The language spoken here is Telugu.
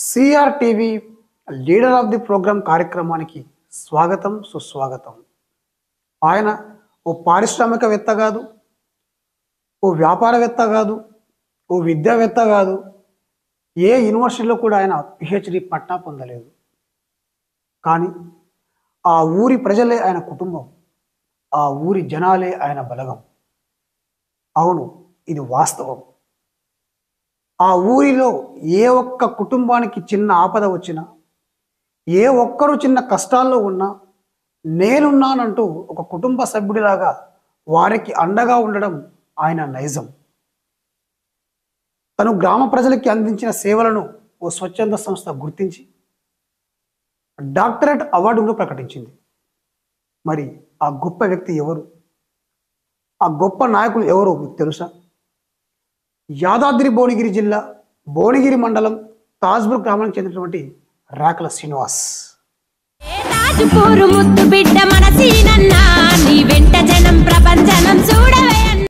CR TV leader of the program కార్యక్రమానికి స్వాగతం సుస్వాగతం. ఆయన ఓ పారిశ్రామికవేత్త కాదు, ఓ వ్యాపారవేత్త కాదు, ఓ విద్యావేత్త కాదు, ఏ యూనివర్సిటీలో కూడా ఆయన పిహెచ్డి పట్టా పొందలేదు. కానీ ఆ ఊరి ప్రజలే ఆయన కుటుంబం, ఆ ఊరి జనాలే ఆయన బలగం. అవును, ఇది వాస్తవం. ఆ ఊరిలో ఏ ఒక్క కుటుంబానికి చిన్న ఆపద వచ్చినా, ఏ ఒక్కరు చిన్న కష్టాల్లో ఉన్నా నేనున్నానంటూ ఒక కుటుంబ సభ్యుడిలాగా వారికి అండగా ఉండడం ఆయన నైజం. తను గ్రామ ప్రజలకి అందించిన సేవలను ఓ స్వచ్ఛంద సంస్థ గుర్తించి డాక్టరేట్ అవార్డును ప్రకటించింది. మరి ఆ గొప్ప వ్యక్తి ఎవరు, ఆ గొప్ప నాయకులు ఎవరు మీకు తెలుసా? యాదాద్రి భువనగిరి జిల్లా భువనగిరి మండలం తాజ్పూర్ గ్రామానికి చెందినటువంటి రాకల శ్రీనివాస్. ముద్దు బిడ్డ మన సీనన్నా